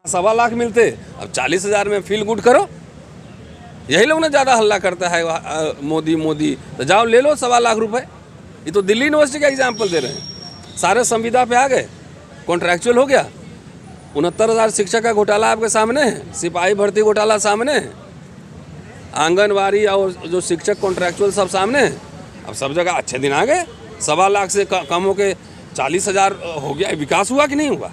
1.25 लाख मिलते, अब 40,000 में फील गुड करो। यही लोग ना ज़्यादा हल्ला करता है मोदी मोदी, तो जाओ ले लो 1.25 लाख रुपए। ये तो दिल्ली यूनिवर्सिटी का एग्जाम्पल दे रहे हैं। सारे संविदा पे आ गए, कॉन्ट्रैक्चुअल हो गया। 69,000 शिक्षक का घोटाला आपके सामने है, सिपाही भर्ती घोटाला सामने है, आंगनवाड़ी और जो शिक्षक कॉन्ट्रैक्चुअल सब सामने है। अब सब जगह अच्छे दिन आ गए। 1.25 लाख से कम हो के 40,000 हो गया। विकास हुआ कि नहीं हुआ?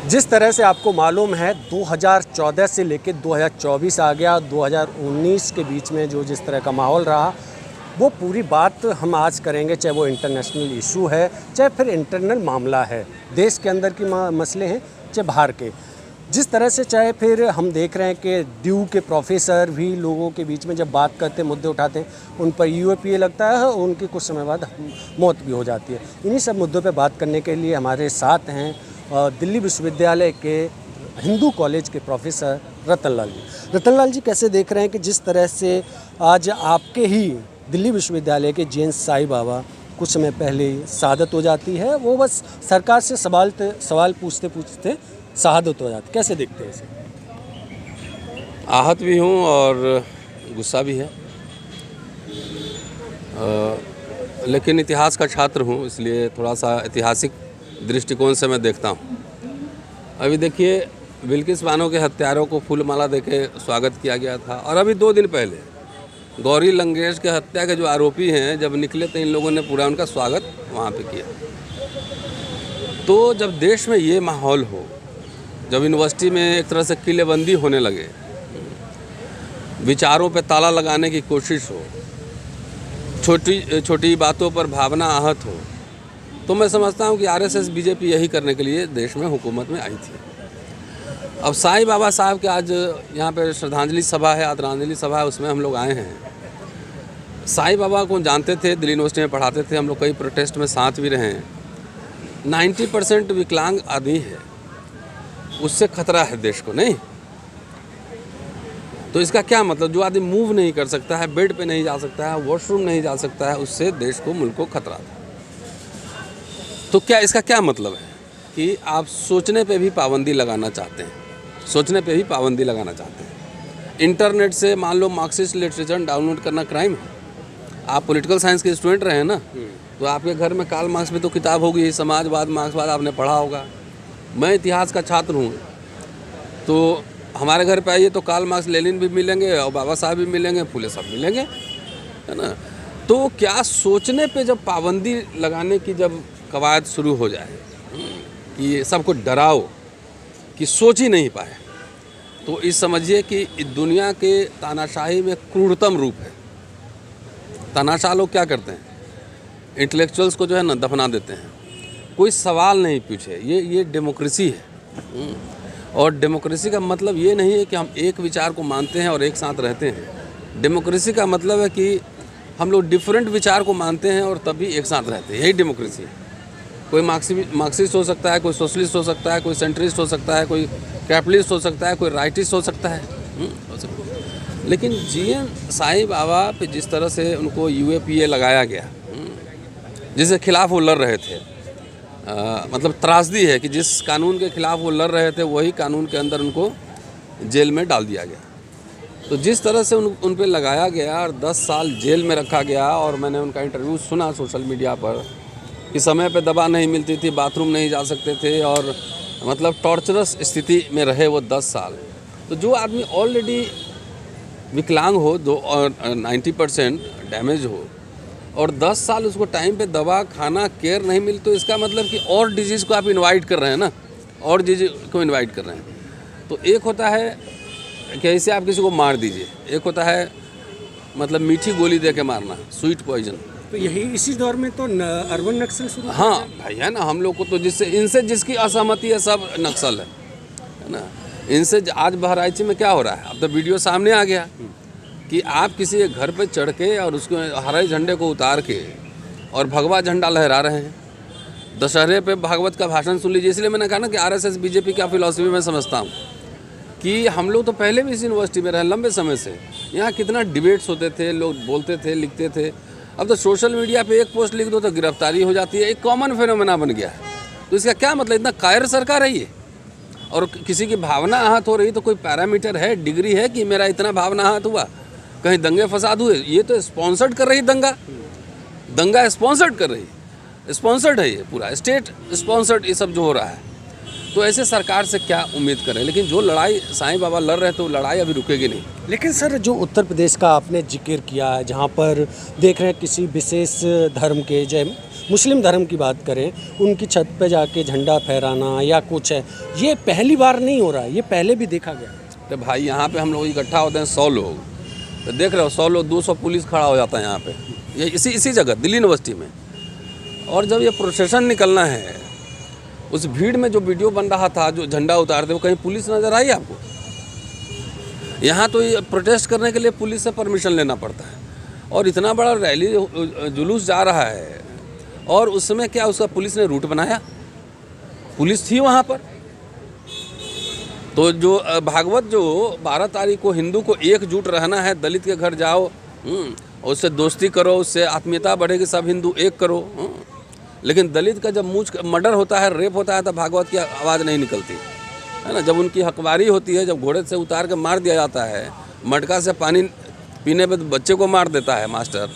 जिस तरह से आपको मालूम है 2014 से लेकर 2024 आ गया, 2019 के बीच में जो जिस तरह का माहौल रहा, वो पूरी बात हम आज करेंगे। चाहे वो इंटरनेशनल इशू है, चाहे फिर इंटरनल मामला है, देश के अंदर की मसले हैं, चाहे बाहर के। जिस तरह से चाहे फिर हम देख रहे हैं कि ड्यू के प्रोफेसर भी लोगों के बीच में जब बात करते हैं, मुद्दे उठाते हैं, उन पर यूएपीए लगता है और उनकी कुछ समय बाद मौत भी हो जाती है। इन्हीं सब मुद्दों पे बात करने के लिए हमारे साथ हैं दिल्ली विश्वविद्यालय के हिंदू कॉलेज के प्रोफेसर रतन लाल जी। रतन लाल जी, कैसे देख रहे हैं कि जिस तरह से आज आपके ही दिल्ली विश्वविद्यालय के जैन साईं बाबा कुछ समय पहले शहादत हो जाती है, वो बस सरकार से सवाल पूछते पूछते शहादत हो जाती, कैसे देखते हैं इसे? आहत भी हूँ और गुस्सा भी है, लेकिन इतिहास का छात्र हूँ, इसलिए थोड़ा सा ऐतिहासिक दृष्टिकोण से मैं देखता हूँ। अभी देखिए, बिल्किस बानो के हत्यारों को फूलमाला देके स्वागत किया गया था, और अभी 2 दिन पहले गौरी लंकेश के हत्या के जो आरोपी हैं जब निकले तो इन लोगों ने पूरा उनका स्वागत वहाँ पे किया। तो जब देश में ये माहौल हो, जब यूनिवर्सिटी में एक तरह से किलेबंदी होने लगे, विचारों पे ताला लगाने की कोशिश हो, छोटी छोटी बातों पर भावना आहत हो, तो मैं समझता हूँ कि आरएसएस बीजेपी यही करने के लिए देश में हुकूमत में आई थी। अब साईं बाबा साहब के आज यहाँ पे श्रद्धांजलि सभा है, आदरांजलि सभा है, उसमें हम लोग आए हैं। साईं बाबा को जानते थे, दिल्ली यूनिवर्सिटी में पढ़ाते थे, हम लोग कई प्रोटेस्ट में साथ भी रहे हैं। 90% विकलांग आदमी है, उससे खतरा है देश को, नहीं? तो इसका क्या मतलब? जो आदमी मूव नहीं कर सकता है, बेड पे नहीं जा सकता है, वॉशरूम नहीं जा सकता है, उससे देश को, मुल्क को खतरा था। तो क्या इसका क्या मतलब है कि आप सोचने पे भी पाबंदी लगाना चाहते हैं, सोचने पे भी पाबंदी लगाना चाहते हैं। इंटरनेट से मान लो मार्क्सिस्ट लिटरेचर डाउनलोड करना क्राइम है। आप पॉलिटिकल साइंस के स्टूडेंट रहे हैं ना, तो आपके घर में कार्ल मार्क्स में तो किताब होगी, समाजवाद, मार्क्सवाद आपने पढ़ा होगा। मैं इतिहास का छात्र हूँ, तो हमारे घर पे आइए तो कार्ल मार्क्स, लेनिन भी मिलेंगे और बाबा साहब भी मिलेंगे, फुले सब मिलेंगे, है ना? तो क्या सोचने पे जब पाबंदी लगाने की जब कवायद शुरू हो जाए कि सबको डराओ कि सोच ही नहीं पाए, तो इस समझिए कि दुनिया के तानाशाही में क्रूरतम रूप है। तानाशाह लोग क्या करते हैं? इंटेलेक्चुअल्स को जो है ना दफना देते हैं, कोई सवाल नहीं पूछे। ये डेमोक्रेसी है, और डेमोक्रेसी का मतलब ये नहीं है कि हम एक विचार को मानते हैं और एक साथ रहते हैं। डेमोक्रेसी का मतलब है कि हम लोग डिफरेंट विचार को मानते हैं और तभी एक साथ रहते हैं, यही डेमोक्रेसी है। कोई मार्क्सिस्ट हो सकता है, कोई सोशलिस्ट हो सकता है, कोई सेंट्रिस्ट हो सकता है, कोई कैपिटलिस्ट हो सकता है, कोई राइटिस्ट हो सकता है, हो सकता है। लेकिन जीएन साईं बाबा पे जिस तरह से उनको यूएपीए लगाया गया, जिसके खिलाफ वो लड़ रहे थे, मतलब त्रासदी है कि जिस कानून के खिलाफ वो लड़ रहे थे वही कानून के अंदर उनको जेल में डाल दिया गया। तो जिस तरह से उन पे लगाया गया और 10 साल जेल में रखा गया, और मैंने उनका इंटरव्यू सुना सोशल मीडिया पर कि समय पे दवा नहीं मिलती थी, बाथरूम नहीं जा सकते थे, और मतलब टॉर्चरस स्थिति में रहे वो 10 साल। तो जो आदमी ऑलरेडी विकलांग हो, जो 90% डैमेज हो, और 10 साल उसको टाइम पे दवा, खाना, केयर नहीं मिली, तो इसका मतलब कि और डिजीज़ को आप इनवाइट कर रहे हैं ना, और डिजीज़ को इनवाइट कर रहे हैं। तो एक होता है कि ऐसे आप किसी को मार दीजिए, एक होता है मतलब मीठी गोली दे के मारना, स्वीट पॉइजन। तो यही इसी दौर में तो अर्बन नक्सल शुरू, हाँ भाई, है ना? हम लोग को तो इनसे जिसकी असहमति है सब नक्सल है ना? इनसे आज बहराइची में क्या हो रहा है, अब तो वीडियो सामने आ गया कि आप किसी के घर पे चढ़ के और उसके हरे झंडे को उतार के और भगवा झंडा लहरा रहे हैं। दशहरे पे भागवत का भाषण सुन लीजिए। इसलिए मैंने कहा ना कि आरएसएस बीजेपी का फिलॉसफी मैं समझता हूँ कि हम लोग तो पहले भी इस यूनिवर्सिटी में रहे लंबे समय से। यहाँ कितना डिबेट्स होते थे, लोग बोलते थे, लिखते थे। अब तो सोशल मीडिया पे एक पोस्ट लिख दो तो गिरफ्तारी हो जाती है। एक कॉमन फिनोमेना बन गया है। तो इसका क्या मतलब, इतना कायर सरकार है ये। और किसी की भावना आहत हो रही तो कोई पैरामीटर है, डिग्री है कि मेरा इतना भावना आहत हुआ, कहीं दंगे फसाद हुए? ये तो स्पॉन्सर्ड कर रही दंगा स्पॉन्सर्ड कर रही, स्पॉन्सर्ड है ये पूरा, स्टेट स्पॉन्सर्ड ये सब जो हो रहा है। तो ऐसे सरकार से क्या उम्मीद करें? लेकिन जो लड़ाई साईं बाबा लड़ रहे थे वो लड़ाई अभी रुकेगी नहीं। लेकिन सर, जो उत्तर प्रदेश का आपने जिक्र किया है, जहाँ पर देख रहे हैं किसी विशेष धर्म के, जय मुस्लिम धर्म की बात करें, उनकी छत पे जाके झंडा फहराना या कुछ है, ये पहली बार नहीं हो रहा है, ये पहले भी देखा गया। तो भाई यहाँ पे हम लोग इकट्ठा होते हैं 100 लोग, तो देख रहे हो 100 लोग 200 पुलिस खड़ा हो जाता है यहाँ पे, ये इसी जगह दिल्ली यूनिवर्सिटी में। और जब ये प्रोसेशन निकलना है, उस भीड़ में जो वीडियो बन रहा था, जो झंडा उतारते, वो कहीं पुलिस नज़र आई आपको? यहाँ तो ये प्रोटेस्ट करने के लिए पुलिस से परमिशन लेना पड़ता है, और इतना बड़ा रैली जुलूस जा रहा है, और उसमें क्या उसका पुलिस ने रूट बनाया? पुलिस थी वहाँ पर। तो जो भागवत जो 12 तारीख को हिंदू को एकजुट रहना है, दलित के घर जाओ, उससे दोस्ती करो, उससे आत्मीयता बढ़ेगी, सब हिंदू एक करो। लेकिन दलित का जब मूछ मर्डर होता है, रेप होता है, तब भागवत की आवाज़ नहीं निकलती है ना। जब उनकी हकवारी होती है, जब घोड़े से उतार के मार दिया जाता है, मटका से पानी पीने पे बच्चे को मार देता है मास्टर,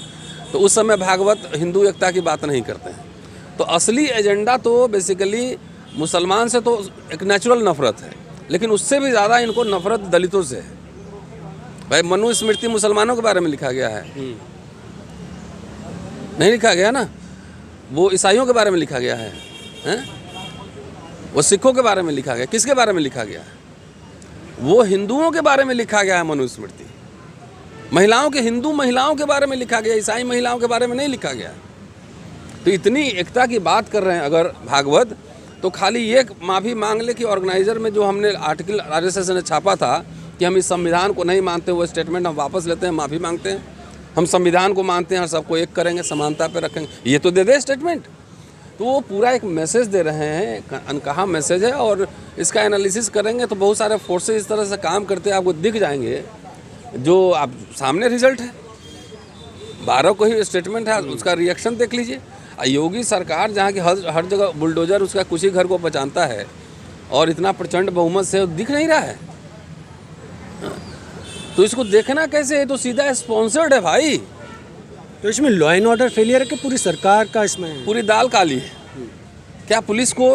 तो उस समय भागवत हिंदू एकता की बात नहीं करते हैं। तो असली एजेंडा तो बेसिकली मुसलमान से तो एक नेचुरल नफरत है, लेकिन उससे भी ज़्यादा इनको नफरत दलितों से है। भाई मनुस्मृति मुसलमानों के बारे में लिखा गया है, नहीं लिखा गया ना। वो ईसाइयों के बारे में लिखा गया है, वो सिखों के बारे में लिखा गया। किसके बारे में लिखा गया है? वो हिंदुओं के बारे में लिखा गया है मनुस्मृति। महिलाओं के, हिंदू महिलाओं के बारे में लिखा गया, ईसाई महिलाओं के बारे में नहीं लिखा गया। तो इतनी एकता की बात कर रहे हैं अगर भागवत, तो खाली ये माफ़ी मांग ले कि ऑर्गेनाइजर में जो हमने आर्टिकल RSS ने छापा था कि हम इस संविधान को नहीं मानते, वो स्टेटमेंट हम वापस लेते हैं, माफ़ी मांगते हैं, हम संविधान को मानते हैं और सबको एक करेंगे, समानता पे रखेंगे, ये तो दे दे स्टेटमेंट। तो वो पूरा एक मैसेज दे रहे हैं, अनकहा मैसेज है। और इसका एनालिसिस करेंगे तो बहुत सारे फोर्सेज इस तरह से काम करते हैं, आपको दिख जाएंगे, जो आप सामने रिजल्ट है। 12 को ही स्टेटमेंट है, उसका रिएक्शन देख लीजिए। योगी सरकार जहाँ की हर जगह बुलडोजर उसका कुछ ही घर को पहचानता है, और इतना प्रचंड बहुमत से दिख नहीं रहा है, तो इसको देखना कैसे है? तो सीधा स्पॉन्सर्ड है भाई। तो इसमें लॉ एंड ऑर्डर फेलियर है कि पूरी सरकार का इसमें पूरी दाल काली है। क्या पुलिस को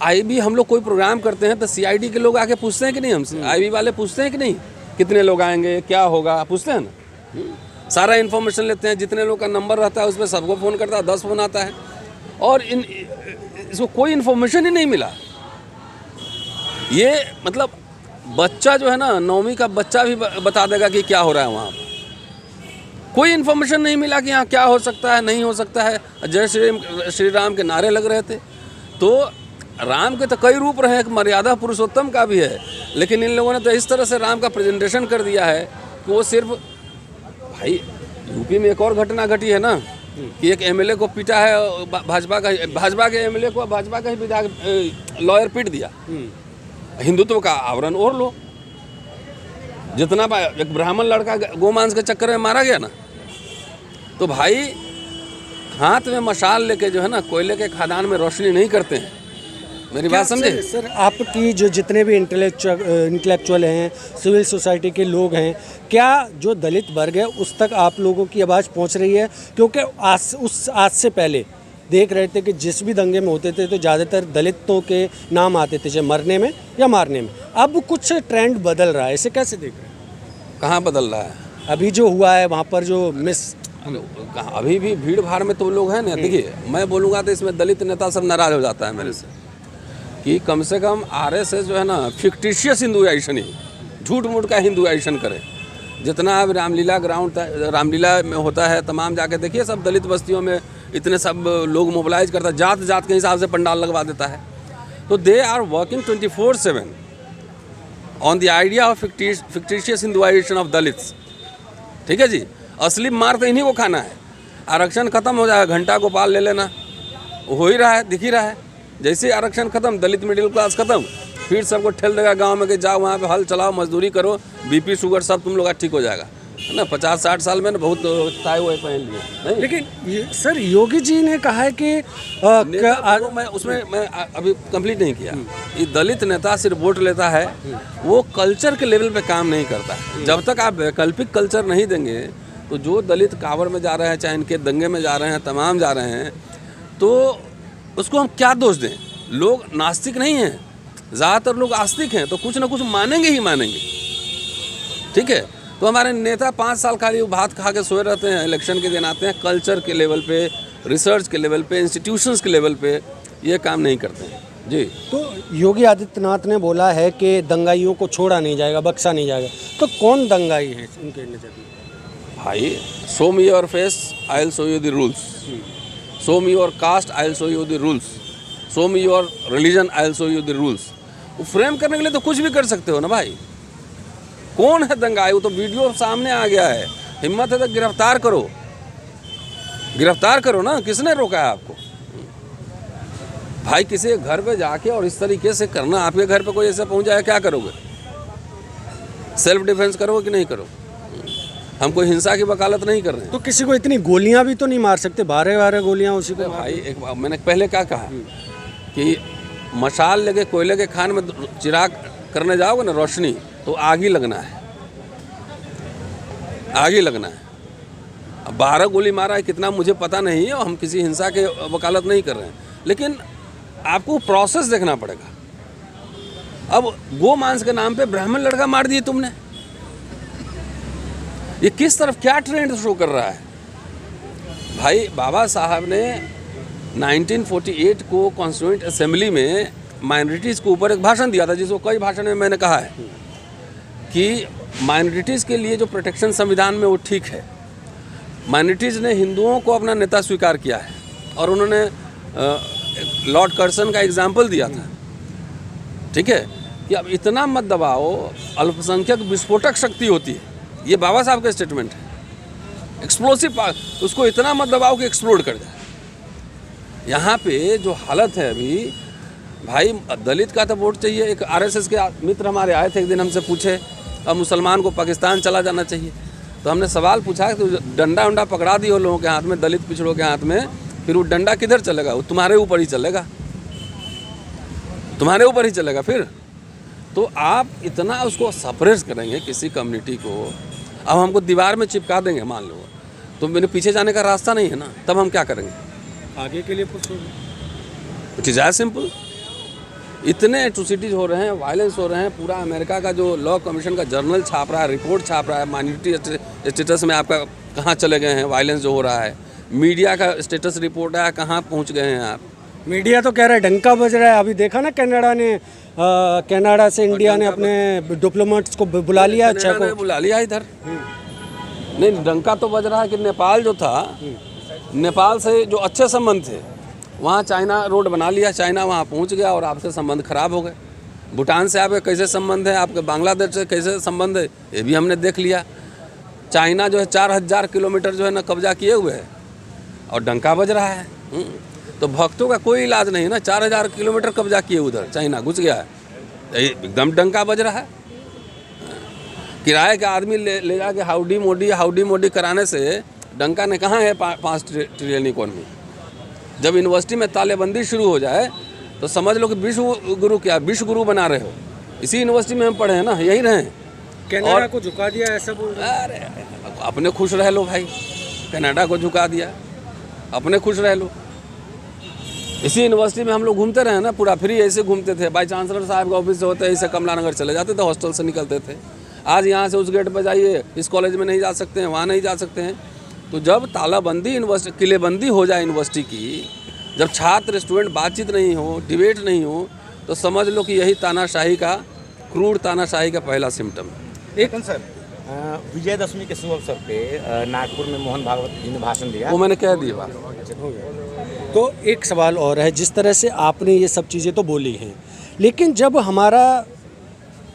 IB, हम लोग कोई प्रोग्राम करते हैं तो CID के लोग आके पूछते हैं कि नहीं हमसे? IB वाले पूछते हैं कि नहीं कितने लोग आएंगे, क्या होगा, पूछते हैं ना। सारा इन्फॉर्मेशन लेते हैं, जितने लोग का नंबर रहता है उसमें सबको फ़ोन करता है, 10 फ़ोन आता है, और इसको कोई इन्फॉर्मेशन ही नहीं मिला। ये मतलब बच्चा जो है ना, 9वीं का बच्चा भी बता देगा कि क्या हो रहा है वहाँ। कोई इन्फॉर्मेशन नहीं मिला कि यहाँ क्या हो सकता है, नहीं हो सकता है। जय श्री राम के नारे लग रहे थे। तो राम के तो कई रूप रहे, एक मर्यादा पुरुषोत्तम का भी है, लेकिन इन लोगों ने तो इस तरह से राम का प्रेजेंटेशन कर दिया है कि वो सिर्फ, भाई यूपी में एक और घटना घटी है ना कि एक MLA को पीटा है, भाजपा के MLA को भाजपा का ही विधायक लॉयर पीट दिया। हिंदुत्व का आवरण ओढ़ लो। जितना एक ब्राह्मण लड़का गोमांस के चक्कर में मारा गया ना, तो भाई हाथ में मशाल लेके जो है ना, कोयले के खदान में रोशनी नहीं करते हैं। मेरी बात समझे? सर, आपकी जो जितने भी इंटेलेक्चुअल हैं, सिविल सोसाइटी के लोग हैं, क्या जो दलित वर्ग है उस तक आप लोगों की आवाज़ पहुंच रही है? क्योंकि आज से पहले देख रहे थे कि जिस भी दंगे में होते थे तो ज़्यादातर दलितों के नाम आते थे, चाहे मरने में या मारने में। अब कुछ ट्रेंड बदल रहा है, इसे कैसे देख रहे हैं? कहाँ बदल रहा है? अभी जो हुआ है वहाँ पर जो अभी भी भीड़ भाड़ में तो लोग हैं ना। देखिए, मैं बोलूँगा तो इसमें दलित नेता सब नाराज हो जाता है मेरे से कि कम से कम RSS जो है ना, फिक्टिशियस हिंदुआइजेशन ही, झूठ मूठ का हिंदुआइजेशन करे। जितना अब रामलीला ग्राउंड, रामलीला में होता है, तमाम जाके देखिए, सब दलित बस्तियों में इतने सब लोग मोबिलाइज करता है, जात जात के हिसाब से पंडाल लगवा देता है। तो they are working 24/7 on the idea of fictitious Hinduisation of Dalits. ठीक है जी, असली मार तो इन्हीं को खाना है। आरक्षण खत्म हो जाएगा, घंटा गोपाल ले लेना, हो ही रहा है, दिख ही रहा है। जैसे ही आरक्षण खत्म, दलित मिडिल क्लास खत्म, फिर सबको ठेल देगा गांव में कि जाओ वहाँ पे हल चलाओ, मजदूरी करो, BP शुगर सब तुम लोग का ठीक हो जाएगा। है ना। 50-60 साल में ना बहुत ताए हुए पहन लिए नहीं। लेकिन सर योगी जी ने कहा है कि मैं उसमें मैं अभी कंप्लीट नहीं किया। ये दलित नेता सिर्फ वोट लेता है, वो कल्चर के लेवल पे काम नहीं करता। जब तक आप वैकल्पिक कल्चर नहीं देंगे तो जो दलित कांवड़ में जा रहे हैं, चाहे इनके दंगे में जा रहे हैं, तमाम जा रहे हैं, तो उसको हम क्या दोष दें। लोग नास्तिक नहीं हैं, ज़्यादातर लोग आस्तिक हैं, तो कुछ ना कुछ मानेंगे ही मानेंगे। ठीक है, तो हमारे नेता 5 साल खाली भात खा के सोए रहते हैं, इलेक्शन के दिन आते हैं। कल्चर के लेवल पे, रिसर्च के लेवल पे, इंस्टीट्यूशंस के लेवल पे ये काम नहीं करते हैं जी। तो योगी आदित्यनाथ ने बोला है कि दंगाइयों को छोड़ा नहीं जाएगा, बख्शा नहीं जाएगा। तो कौन दंगाई है उनके नज़र में? भाई, show me your face, I will show you the rules. Show me your cast, I will show you the rules. Show me your religion, I will show you the rules. वो फ्रेम करने के लिए तो कुछ भी कर सकते हो ना भाई। कौन है दंगाई? वो तो वीडियो सामने आ गया है। हिम्मत है तो गिरफ्तार करो, गिरफ्तार करो ना। किसने रोका है आपको? भाई, किसी के घर पे जाके और इस तरीके से करना, आपके घर पे कोई ऐसा पहुंच जाए, क्या करोगे? सेल्फ डिफेंस करोगे कि नहीं करोगे? हम कोई हिंसा की वकालत नहीं कर रहे हैं। तो किसी को इतनी गोलियां भी तो नहीं मार सकते, 12 गोलियां उसी को? भाई, मैंने पहले क्या कहा कि मशाल लेके कोयले के खान में चिराग करने जाओगे ना, रोशनी, तो आग ही लगना है, आग ही लगना है। अब 12 गोली मारा है कितना मुझे पता नहीं है, हम किसी हिंसा के वकालत नहीं कर रहे हैं, लेकिन आपको प्रोसेस देखना पड़ेगा। अब गो मांस के नाम पे ब्राह्मण लड़का मार दिए तुमने, ये किस तरफ क्या ट्रेंड शो कर रहा है? भाई, बाबा साहब ने 1948 को कॉन्स्टिट्यूएंट असेंबली में माइनॉरिटीज़ के ऊपर एक भाषण दिया था, जिसको कई भाषण में मैंने कहा है कि माइनॉरिटीज़ के लिए जो प्रोटेक्शन संविधान में वो ठीक है। माइनॉरिटीज़ ने हिंदुओं को अपना नेता स्वीकार किया है, और उन्होंने लॉर्ड कर्सन का एग्जाम्पल दिया था। ठीक है, कि अब इतना मत दबाओ, अल्पसंख्यक विस्फोटक शक्ति होती है। ये बाबा साहब का स्टेटमेंट है। एक्सप्लोसिव, उसको इतना मत दबाओ कि एक्सप्लोड कर जाए। यहाँ पे जो हालत है अभी, भाई, दलित का तो वोट चाहिए। एक आरएसएस के मित्र हमारे आए थे, एक दिन हमसे पूछे अब मुसलमान को पाकिस्तान चला जाना चाहिए। तो हमने सवाल पूछा कि डंडा उंडा पकड़ा दिए हो लोगों के हाथ में, दलित पिछड़ों के हाथ में, फिर वो डंडा किधर चलेगा? वो तुम्हारे ऊपर ही चलेगा, तुम्हारे ऊपर ही चलेगा फिर। तो आप इतना उसको सप्रेस करेंगे किसी कम्युनिटी को, अब हमको दीवार में चिपका देंगे मान लो, तो मेरे पीछे जाने का रास्ता नहीं है ना, तब हम क्या करेंगे? आगे के लिए कुछ इट इज़ एज सिंपल। इतने एट्रोसिटीज़ हो रहे हैं, वायलेंस हो रहे हैं। पूरा अमेरिका का जो लॉ कमीशन का जर्नल छाप रहा है, रिपोर्ट छाप रहा है, माइनॉरिटी स्टेटस में आपका कहाँ चले गए हैं, वायलेंस जो हो रहा है। मीडिया का स्टेटस रिपोर्ट है, कहाँ पहुँच गए हैं आप। मीडिया तो कह रहा है डंका बज रहा है। अभी देखा ना, कनाडा से इंडिया ने अपने डिप्लोमेट्स को बुला लिया, अच्छा को बुला लिया इधर। नहीं, डंका तो बज रहा है कि नेपाल जो था, नेपाल से जो अच्छे संबंध थे, वहाँ चाइना रोड बना लिया, चाइना वहाँ पहुँच गया और आपसे संबंध खराब हो गए। भूटान से आपके कैसे संबंध है, आपके बांग्लादेश से कैसे संबंध है, ये भी हमने देख लिया। चाइना जो है 4000 किलोमीटर जो है ना कब्जा किए हुए है, और डंका बज रहा है। तो भक्तों का कोई इलाज नहीं ना। 4000 किलोमीटर कब्जा किए, उधर चाइना घुस गया है, एकदम डंका बज रहा है। किराए का आदमी ले जाके हाउडी मोडी कराने से डंका ने कहाँ है 5 ट्रिलियन इकोनॉमी। जब यूनिवर्सिटी में तालेबंदी शुरू हो जाए तो समझ लो कि विश्व गुरु क्या, विश्व गुरु बना रहे हो। इसी यूनिवर्सिटी में हम पढ़े हैं ना, यही रहे। कनाडा को झुका दिया ऐसा बोल रहे हैं। अरे अपने खुश रह लो भाई, कनाडा को झुका दिया, अपने खुश रह लो। इसी यूनिवर्सिटी में हम लोग घूमते रहे ना, पूरा फ्री ऐसे घूमते थे। बाई चांसलर साहब का ऑफिस से होते ऐसे कमला नगर चले जाते थे, हॉस्टल से निकलते थे। आज यहाँ से उस गेट पर जाइए, इस कॉलेज में नहीं जा सकते हैं, वहाँ नहीं जा सकते हैं। तो जब तालाबंदी यूनिवर्सिटी, किलेबंदी हो जाए यूनिवर्सिटी की, जब छात्र स्टूडेंट बातचीत नहीं हो, डिबेट नहीं हो, तो समझ लो कि यही तानाशाही का, क्रूर तानाशाही का पहला सिम्टम है। एक सर, विजयदशमी के शुभ अवसर पे नागपुर में मोहन भागवत जी ने भाषण दिया, वो मैंने कह दिया बात। तो एक सवाल और है, जिस तरह से आपने ये सब चीज़ें तो बोली हैं, लेकिन जब हमारा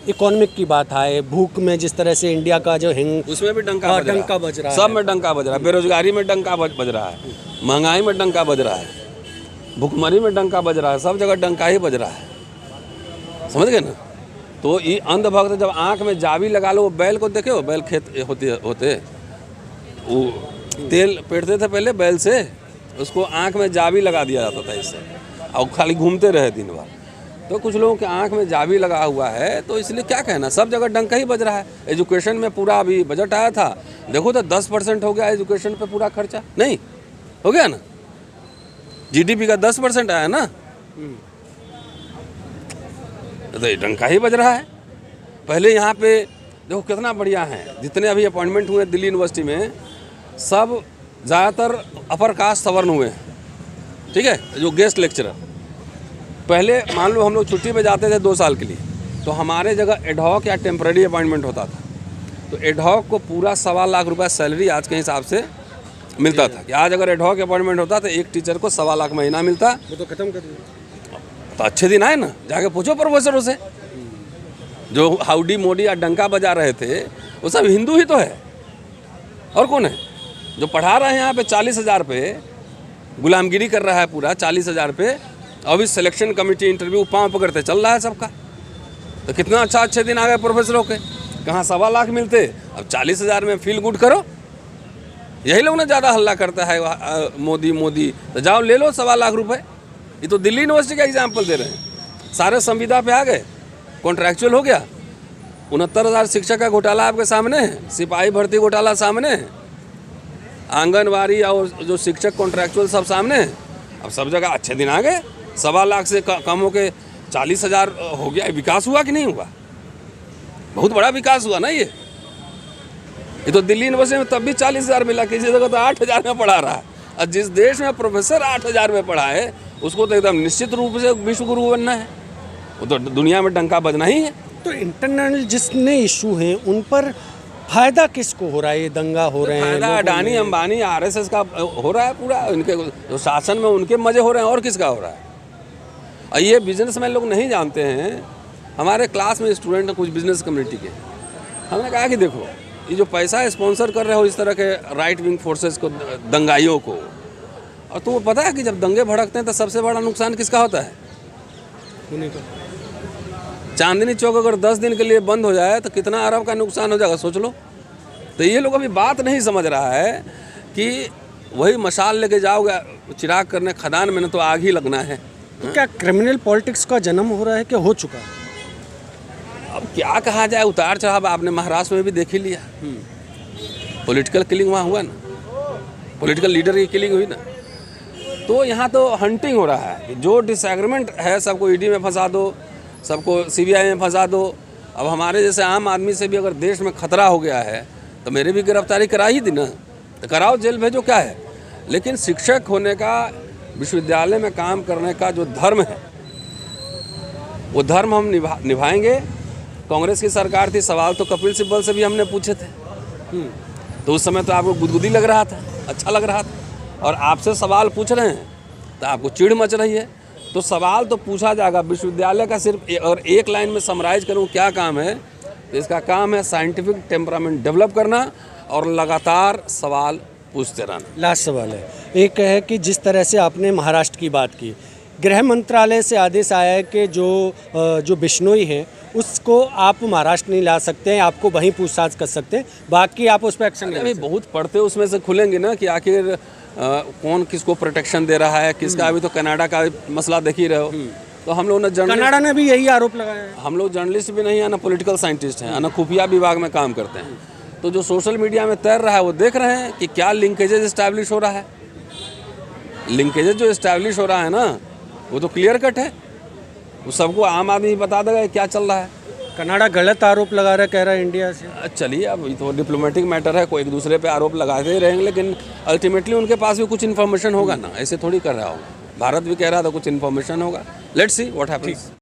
इकोनॉमिक की बात आए, भूख में जिस तरह से इंडिया का जो उसमें भी डंका बज रहा है, सब में डंका बज रहा है। बेरोजगारी में डंका बज रहा है, महंगाई में डंका बज रहा है, भुखमरी में डंका बज रहा है, सब जगह डंका ही बज रहा है। समझ गए ना? तो ये अंधभक्त जब आँख में जावी लगा लो, वो बैल को देखे हो, बैल खेत होते वो तेल पेटते थे पहले बैल से, उसको आँख में जावी लगा दिया जाता था इससे, और खाली घूमते रहे दिन भर। तो कुछ लोगों के आँख में जावी लगा हुआ है, तो इसलिए क्या कहना, सब जगह डंका ही बज रहा है। एजुकेशन में पूरा अभी बजट आया था, देखो तो 10% हो गया एजुकेशन पे पूरा खर्चा, नहीं हो गया ना, जीडीपी का 10% आया ना, तो ये डंका ही बज रहा है। पहले यहाँ पे देखो कितना बढ़िया है, जितने अभी अपॉइंटमेंट हुए दिल्ली यूनिवर्सिटी में, सब ज़्यादातर अपर कास्ट सवर्ण हुए हैं, ठीक है, जो गेस्ट लेक्चरर। पहले मान लो हम लोग छुट्टी पे जाते थे 2 साल के लिए, तो हमारे जगह एडहॉक या टेम्पररी अपॉइंटमेंट होता था, तो एडहॉक को पूरा 1.25 लाख रुपया सैलरी आज के हिसाब से मिलता था। कि आज अगर एडहॉक अपॉइंटमेंट होता तो एक टीचर को 1.25 लाख महीना मिलता। वो तो खत्म कर दिया। तो अच्छे दिन आए ना, जाके पूछो प्रोफेसरों से, जो हाउडी मोदी या डंका बजा रहे थे वो सब हिंदू ही तो है, और कौन है? जो पढ़ा रहे हैं यहाँ पे 40,000 पे, गुलामगिरी कर रहा है पूरा 40,000 पे, अभी सिलेक्शन कमेटी इंटरव्यू पाँव पकड़ते चल रहा है सबका। तो कितना अच्छे दिन आ गए प्रोफेसरों के, कहाँ 1.25 लाख मिलते, अब 40,000 में फील गुड करो। यही लोग ना ज़्यादा हल्ला करता है मोदी मोदी, तो जाओ ले लो 1.25 लाख रुपए। ये तो दिल्ली यूनिवर्सिटी का एग्जाम्पल दे रहे हैं, सारे संविदा पे आ गए, कॉन्ट्रैक्चुअल हो गया। 69,000 शिक्षक का घोटाला आपके सामने है, सिपाही भर्ती घोटाला सामने है, आंगनवाड़ी और जो शिक्षक कॉन्ट्रैक्चुअल सब सामने है। अब सब जगह अच्छे दिन आ गए, 1.25 लाख से कम हो के 40,000 हो गया। विकास हुआ कि नहीं हुआ? बहुत बड़ा विकास हुआ ना ये तो दिल्ली यूनिवर्सिटी में तब भी 40,000 मिला, किसी जगह तो 8,000 में पढ़ा रहा है। और जिस देश में प्रोफेसर 8,000 में पढ़ा है, उसको तो एकदम निश्चित रूप से विश्व गुरु बनना है, वो तो दुनिया में डंका बजना ही है। तो इंटरनल जितने इशू हैं उन पर फायदा किसको हो रहा है? ये दंगा हो रहे हैं, फायदा अडानी अंबानी आरएसएस का हो रहा है पूरा, इनके जो शासन में उनके मजे हो रहे हैं, और किसका हो रहा है? और ये बिजनेसमैन लोग नहीं जानते हैं। हमारे क्लास में स्टूडेंट हैं कुछ बिजनेस कम्युनिटी के, हमने कहा कि देखो ये जो पैसा स्पॉन्सर कर रहे हो इस तरह के राइट विंग फोर्सेस को, दंगाइयों को, और तुम्हें पता है कि जब दंगे भड़कते हैं तो सबसे बड़ा नुकसान किसका होता है? उन्हीं का। चांदनी चौक अगर 10 दिन के लिए बंद हो जाए तो कितना अरब का नुकसान हो जाएगा, सोच लो। तो ये लोग अभी बात नहीं समझ रहा है कि वही मशाल लेके जाओगे चिराग करने खदान में, ना तो आग ही लगना है। तो क्या क्रिमिनल पॉलिटिक्स का जन्म हो रहा है, क्या हो चुका है? अब क्या कहा जाए, उतार चढ़ाव आपने महाराष्ट्र में भी देख ही लिया। पॉलिटिकल किलिंग वहाँ हुआ ना, पॉलिटिकल लीडर की किलिंग हुई ना। तो यहाँ तो हंटिंग हो रहा है, जो डिसएग्रीमेंट है सबको ईडी में फंसा दो, सबको सीबीआई में फंसा दो। अब हमारे जैसे आम आदमी से भी अगर देश में खतरा हो गया है तो मेरे भी गिरफ्तारी करा ही दी ना, तो कराओ, जेल भेजो, क्या है। लेकिन शिक्षक होने का, विश्वविद्यालय में काम करने का जो धर्म है, वो धर्म हम निभाएंगे। कांग्रेस की सरकार थी, सवाल तो कपिल सिब्बल से भी हमने पूछे थे, तो उस समय तो आपको गुदगुदी लग रहा था, अच्छा लग रहा था। और आपसे सवाल पूछ रहे हैं तो आपको चिढ़ मच रही है। तो सवाल तो पूछा जाएगा। विश्वविद्यालय का सिर्फ और एक लाइन में समराइज करूं क्या काम है, तो इसका काम है साइंटिफिक टेम्परामेंट डेवलप करना और लगातार सवाल पूछते रहना। लास्ट सवाल है, एक है कि जिस तरह से आपने महाराष्ट्र की बात की, गृह मंत्रालय से आदेश आया है कि जो बिश्नोई है उसको आप महाराष्ट्र नहीं ला सकते हैं, आपको वहीं पूछताछ कर सकते हैं, बाकी आप उस पर एक्शन नहीं। अभी बहुत पढ़ते उसमें से खुलेंगे ना कि आखिर कौन किसको प्रोटेक्शन दे रहा है, किसका। अभी तो कनाडा का मसला देख ही रहे हो। तो हम लोग कनाडा ने भी यही आरोप लगाया है। हम लोग जर्नलिस्ट भी नहीं है ना, पॉलिटिकल साइंटिस्ट हैं, ना खुफिया विभाग में काम करते हैं। तो जो सोशल मीडिया में तैर रहा है वो देख रहे हैं कि क्या लिंकेजेज इस्टेब्लिश हो रहा है। लिंकेजेज जो इस्टेब्लिश हो रहा है ना, वो तो क्लियर कट है, वो सबको आम आदमी बता देगा क्या चल रहा है। कनाडा गलत आरोप लगा रहा है, कह रहा है इंडिया से। चलिए, अब ये तो डिप्लोमेटिक मैटर है, कोई एक दूसरे पे आरोप लगाते ही रहेंगे, लेकिन अल्टीमेटली उनके पास भी कुछ इन्फॉर्मेशन होगा ना, ऐसे थोड़ी कर रहा होगा। भारत भी कह रहा था कुछ इन्फॉर्मेशन होगा। Let's see what happens.